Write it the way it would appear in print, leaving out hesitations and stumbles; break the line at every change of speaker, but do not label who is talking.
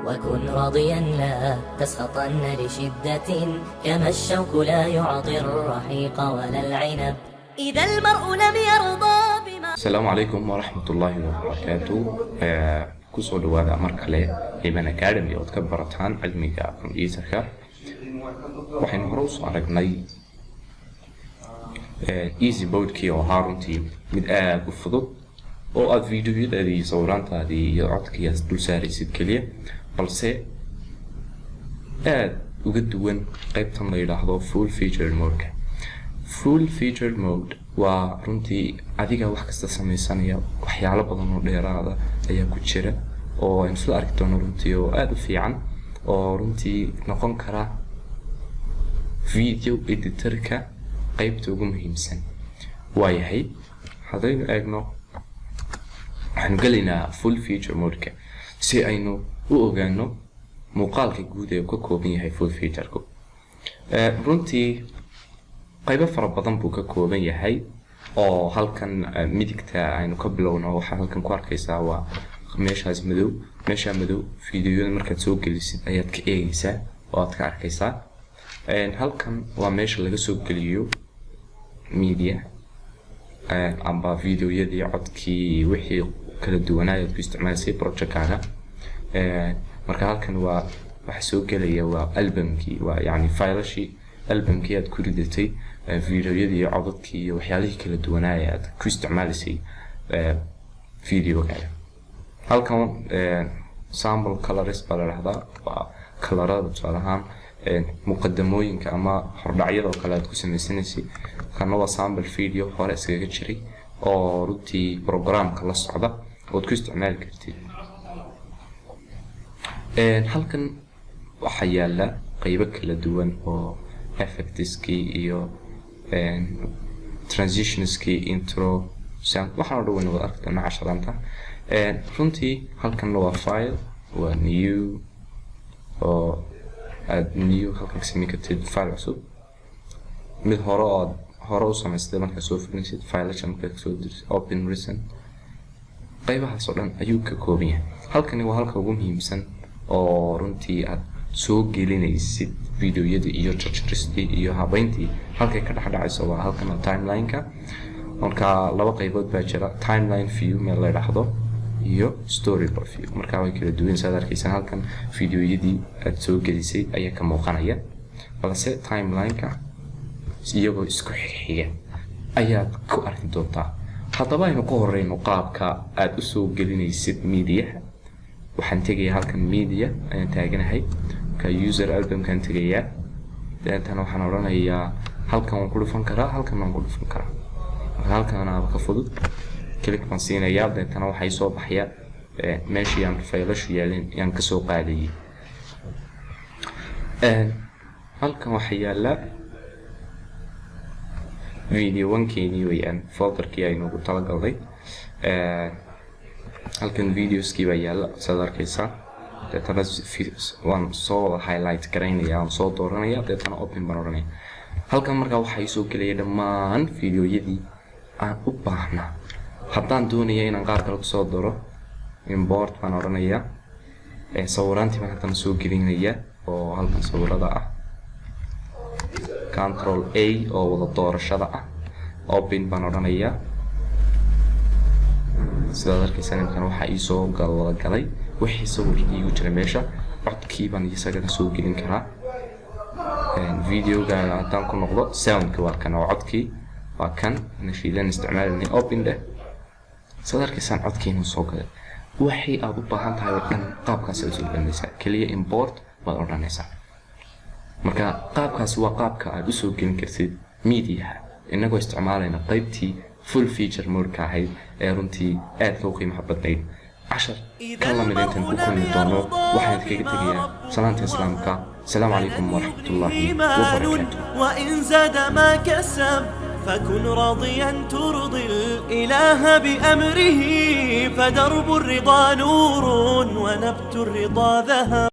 وكن راضيا لا تسخطن لشدة كما الشوك لا يعطي الرحيق ولا العنب إذا المرء لم يرضى بما.
السلام عليكم ورحمة الله وبركاته. kusoo dhawaada mar kale Iman Academy oo ka barataan cilmiga kombiyuutarka. Waxaynu hore u soo aragnay EasyBoardkii oo runtii mid aad u fudud oo aad fiidiyoyadaadii sawiraantaadii iyo codkii aad dul saaraysid kaliya, balse aad uga duwan qaybtan la yiraahdo full featured mode. Full featured mode waa runtii adiga wax kasta samaysanaya, waxyaalo badan oo dheeraad ah ayaa ku jira oo aan isla arki doono runtii oo aad u fiican oo runtii noqon kara video editorka qaybta ugu muhiimsan. waayahay haddaynu eegno waxaanu gelaynaa full feature mode si aynu u ogaano muuqaalka guud ee uu ka kooban yahay full feature-ku. runtii qaybo fara badan buu ka kooban yahay oo halkan midigta aynu ka bilowno waxa halkan ku arkaysaa waa meeshaas madow. meesha madow fiidiyoyada markaad soo gelisid ayaad ka eegaysaa oo aad ka arkaysaa. halkan waa meesha laga soo geliyo media amba fiidiyoyadii codkii wixii kala duwanaa aad ku isticmaalaysay project-kaaga. marka halkan waa waxa soo gelaya waa albumkii, waa yani faylashii albumkii aad ku ridatay fiidiyoyadii codadkii iyo waxyaalihii kala duwanaa aad ku isticmaalaysay fiidiyogaaga. halkan sample colors baa la dhahdaa, waa kalarada tusaale ahaan muqadamooyinka ama hordhacyada oo kale aad ku samaysanaysay. kana waa sample video hore iskaga jiray oo runtii programka la socda ood ku isticmaali kartid. halkan waxaa yaala qaybo kala duwan oo effectskii iyo transitionskii, intro, sound, waxaan oo dhan wayna wada arki doonaa casharanta. runtii halkanna waa file, waa new oo aad new halkan ka samayn kartid file cusub, mid hore oo aad hore u samaystay markaad soo fulinaysid filasha markaad kasoo dirsid open recent. qaybahaas oo dhan ayuu ka kooban yahay. halkani waa halka ugu muhiimsan oo runtii aad soo gelinaysid fiidiyoyadii iyo jarjaristii iyo habayntii halkay ka dhexdhacayso waa halkan timeline-ka. marka laba qaybood baa jira, timeline view meel la yiraahdo iyo storyboard view. marka way kala duwan saad arkaysan halkan fiidiyoyadii aad soo gelisay ayaa ka muuqanaya, balse timeline-ka iyagoo isku xiga ayaad ku arki doontaa. haddaba aynu ku horeyno qaabka aad u soo gelinaysid media. waxaan tegayaa halkan media ayaan taaganahay, ka user albumkan tegayaa, deetana waxaan oranayaa halkan waan ku dhufan karaa, halkan waan ku dhufan karaa. halkan aan ka fudud click baan siinayaa, deetana waxay soo baxaya meeshii aan faylashu yaalin yaan ka soo qaadayay. halkan waxa yaala video 1-keeni weeyaan, folderkii aynu ugu talagalnay. halkan videoskii baa yaala saad arkaysaa, deetana waan soo wada highlight garaynayaa, waan soo dooranayaa, deetana open baan oranaya. halkan markaa waxay soo gelaya dhammaan fiidiyoyadii aan u baahnaa. haddaan doonaya inaan qaar kale kusoo daro import baan oranayaa. sawiraantii baan halkan soo gelinayaa oo halkan sawirada ah, control A oo wada doorashada ah, open baan oranayaa. sidaad arkaysan halkan waxaa ii soo wada galay wixii sawir iigu jira meesha. codkii baan isagana soo gelin karaa. videoga haddaan ku noqdo soundka waa kan oo codkii waa kan nashiidan isticmaalanay open dheh. sidaad arkaysan codkiina soo galay. waxay aad u baahan tahay oo dhan qaabkaas aad soo gelinaysaa, kaliya import baad odhanaysaa. marka qaabkaasi waa qaabka aad u soo gelin kartid media inagoo isticmaalayna qaybtii full feature mode-ka ahayd ee runtii aad loo qiimaha badnayd. cashar kan lamid intaan ku kulmi doono waxaan kaga tegayaa salaanta islaamka. السلام عليكم ورحمة الله وبركاته.
وإن زاد ما كسب فكن راضيا ترضي الإله بأمره، فدرب الرضا نور ونبت الرضا ذهب.